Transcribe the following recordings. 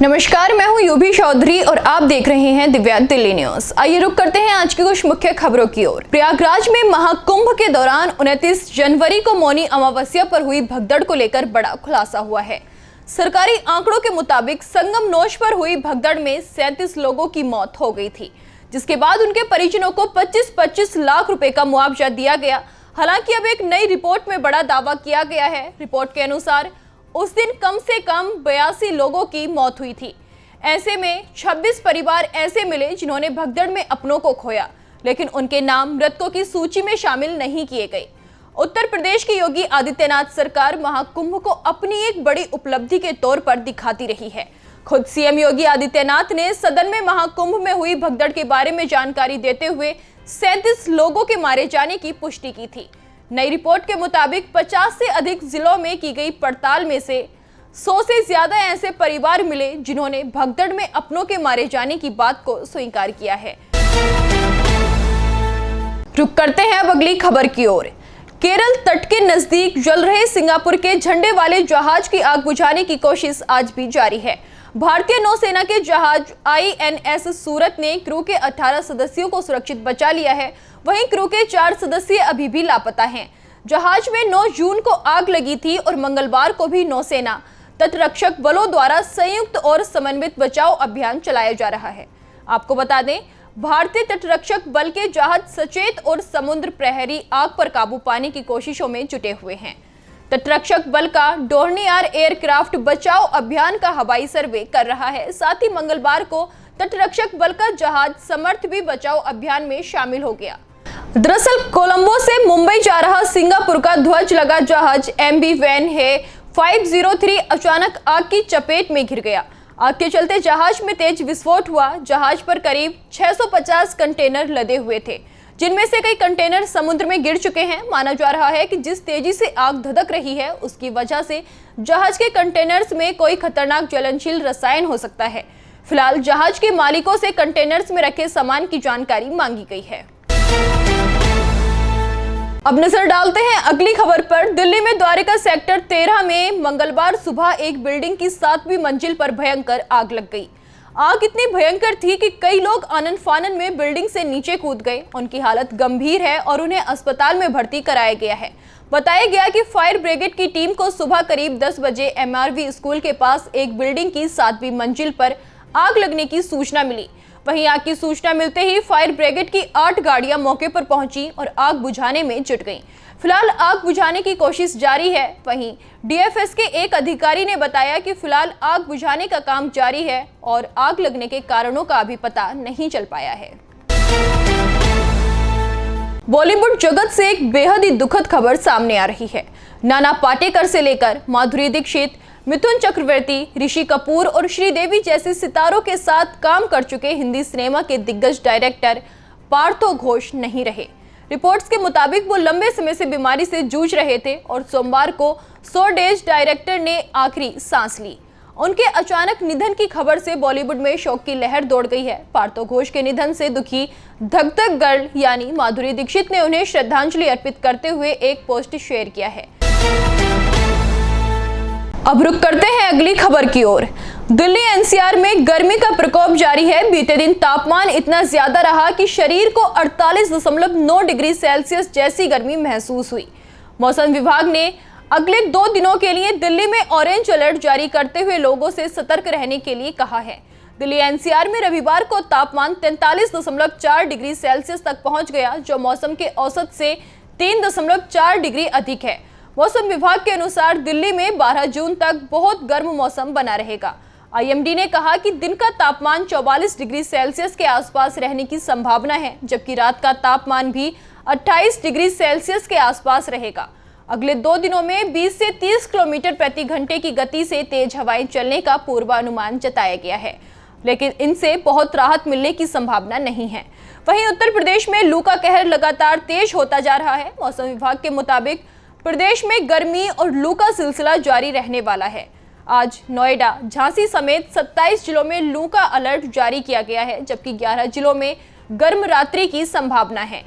नमस्कार, मैं हूं यूभी चौधरी और आप देख रहे हैं दिव्या दिल्ली न्यूज। आइए रुक करते हैं आज की कुछ मुख्य खबरों की ओर। प्रयागराज में महाकुंभ के दौरान 29 जनवरी को मौनी अमावस्या पर हुई भगदड़ को लेकर बड़ा खुलासा हुआ है। सरकारी आंकड़ों के मुताबिक संगम नोच पर हुई भगदड़ में 37 लोगों की मौत हो गई थी, जिसके बाद उनके परिजनों को 25-25 लाख रुपए का मुआवजा दिया गया। हालांकि अब एक नई रिपोर्ट में बड़ा दावा किया गया है। रिपोर्ट के अनुसार उस दिन कम से कम 82 लोगों की मौत हुई थी। ऐसे में 26 परिवार ऐसे मिले जिन्होंने भगदड़ में अपनों को खोया, लेकिन उनके नाम मृतकों की सूची में शामिल नहीं किए गए। उत्तर प्रदेश की योगी आदित्यनाथ सरकार महाकुंभ को अपनी एक बड़ी उपलब्धि के तौर पर दिखाती रही है। खुद सीएम योगी आदित्यनाथ ने सदन में महाकुंभ में हुई भगदड़ के बारे में जानकारी देते हुए 37 लोगों के मारे जाने की पुष्टि की थी। नई रिपोर्ट के मुताबिक 50 से अधिक जिलों में की गई पड़ताल में से 100 से ज्यादा ऐसे परिवार मिले जिन्होंने भगदड़ में अपनों के मारे जाने की बात को स्वीकार किया है। रुक करते हैं अब अगली खबर की ओर। केरल तट के नजदीक जल रहे सिंगापुर के झंडे वाले जहाज की आग बुझाने की कोशिश आज भी जारी है। भारतीय नौसेना के जहाज INS सूरत ने क्रू के 18 सदस्यों को सुरक्षित बचा लिया है। वहीं क्रू के 4 सदस्य अभी भी लापता हैं। जहाज में 9 जून को आग लगी थी और मंगलवार को भी नौसेना तटरक्षक बलों द्वारा संयुक्त और समन्वित बचाव अभियान चलाया जा रहा है। आपको बता दें, भारतीय तटरक्षक बल के जहाज सचेत और समुद्र प्रहरी आग पर काबू पाने की कोशिशों में जुटे हुए हैं। तटरक्षक बल का डोर्नियर एयरक्राफ्ट बचाव अभियान का हवाई सर्वे कर रहा है। साथ ही मंगलवार को तटरक्षक बल का जहाज समर्थ भी बचाव अभियान में शामिल हो गया। दरअसल कोलंबो से मुंबई जा रहा सिंगापुर का ध्वज लगा जहाज MV वैन है 503 अचानक आग की चपेट में घिर गया। आग के चलते जहाज में तेज विस्फोट हुआ। जहाज पर करीब 650 कंटेनर लदे हुए थे, जिनमें से कई कंटेनर समुद्र में गिर चुके हैं। माना जा रहा है कि जिस तेजी से आग धधक रही है, उसकी वजह से जहाज के कंटेनर्स में कोई खतरनाक ज्वलनशील रसायन हो सकता है। फिलहाल जहाज के मालिकों से कंटेनर्स में रखे सामान की जानकारी मांगी गई है। अब नजर डालते हैं अगली खबर पर। दिल्ली में द्वारिका सेक्टर 13 में मंगलवार सुबह एक बिल्डिंग की 7वीं मंजिल पर भयंकर आग लग गई। आग इतनी भयंकर थी कि कई लोग आनन फानन में बिल्डिंग से नीचे कूद गए। उनकी हालत गंभीर है और उन्हें अस्पताल में भर्ती कराया गया है। बताया गया कि फायर ब्रिगेड की टीम को सुबह करीब 10 बजे MRV स्कूल के पास एक बिल्डिंग की 7वीं मंजिल पर आग लगने की सूचना मिली। वहीं आग की सूचना मिलते ही फायर ब्रिगेड की 8 गाड़ियां मौके पर पहुंची और आग बुझाने में जुट गईं। फिलहाल आग बुझाने की कोशिश जारी है। वहीं DFS के एक अधिकारी ने बताया कि फिलहाल आग बुझाने का काम जारी है और आग लगने के कारणों का अभी पता नहीं चल पाया है। बॉलीवुड जगत से एक बेहद ही दुखद खबर सामने आ रही है। नाना पाटेकर से लेकर माधुरी दीक्षित, मिथुन चक्रवर्ती, ऋषि कपूर और श्रीदेवी जैसे सितारों के साथ काम कर चुके हिंदी सिनेमा के दिग्गज डायरेक्टर पार्थो घोष नहीं रहे। रिपोर्ट्स के मुताबिक वो लंबे समय से बीमारी से जूझ रहे थे और सोमवार को 100 डेज डायरेक्टर ने आखिरी सांस ली। उनके अचानक निधन की खबर से बॉलीवुड में शोक की लहर दौड़ गई है। पार्थो घोष के निधन से दुखी धक धक गर्ल यानी माधुरी दीक्षित ने उन्हें श्रद्धांजलि अर्पित करते हुए एक पोस्ट शेयर किया है। अब रुक करते हैं अगली खबर की ओर। दिल्ली NCR में गर्मी का प्रकोप जारी है। बीते दिन तापमान इतना ज्यादा रहा कि शरीर को 48.9 डिग्री सेल्सियस जैसी गर्मी महसूस हुई। मौसम विभाग ने अगले 2 दिनों के लिए दिल्ली में ऑरेंज अलर्ट जारी करते हुए लोगों से सतर्क रहने के लिए कहा है। दिल्ली NCR में रविवार को तापमान 43.4 डिग्री सेल्सियस तक पहुंच गया, जो मौसम के औसत से 3.4 डिग्री अधिक है। मौसम विभाग के अनुसार दिल्ली में 12 जून तक बहुत गर्म मौसम बना रहेगा। IMD ने कहा कि दिन का तापमान 44 डिग्री सेल्सियस के आसपास रहने की संभावना है, जबकि रात का तापमान भी 28 डिग्री सेल्सियस के आसपास रहेगा। अगले 2 दिनों में 20 से 30 किलोमीटर प्रति घंटे की गति से तेज हवाएं चलने का पूर्वानुमान जताया गया है, लेकिन इनसे बहुत राहत मिलने की संभावना नहीं है। वहीं उत्तर प्रदेश में लू का कहर लगातार तेज होता जा रहा है। मौसम विभाग के मुताबिक प्रदेश में गर्मी और लू का सिलसिला जारी रहने वाला है। आज नोएडा, झांसी समेत 27 जिलों में लू का अलर्ट जारी किया गया है, जबकि 11 जिलों में गर्म रात्रि की संभावना है।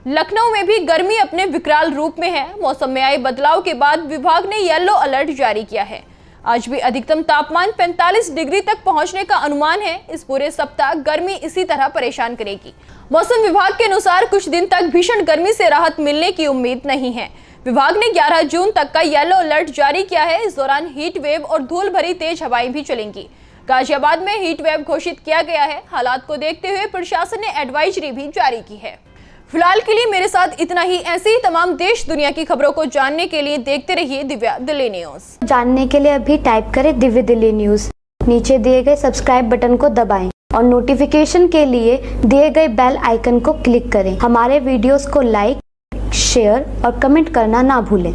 लखनऊ में भी गर्मी अपने विकराल रूप में है। मौसम में आए बदलाव के बाद विभाग ने येलो अलर्ट जारी किया है। आज भी अधिकतम तापमान 45 डिग्री तक पहुंचने का अनुमान है। इस पूरे सप्ताह गर्मी इसी तरह परेशान करेगी। मौसम विभाग के अनुसार कुछ दिन तक भीषण गर्मी से राहत मिलने की उम्मीद नहीं है। विभाग ने 11 जून तक का येलो अलर्ट जारी किया है। इस दौरान हीट वेव और धूल भरी तेज हवाएं भी चलेंगी। गाजियाबाद में हीट वेव घोषित किया गया है। हालात को देखते हुए प्रशासन ने एडवाइजरी भी जारी की है। फिलहाल के लिए मेरे साथ इतना ही। ऐसे ही तमाम देश दुनिया की खबरों को जानने के लिए देखते रहिए दिव्या दिल्ली न्यूज। जानने के लिए अभी टाइप करें दिव्या दिल्ली न्यूज। नीचे दिए गए सब्सक्राइब बटन को दबाएं और नोटिफिकेशन के लिए दिए गए बेल आइकन को क्लिक करें। हमारे वीडियोस को लाइक, शेयर और कमेंट करना ना भूलें।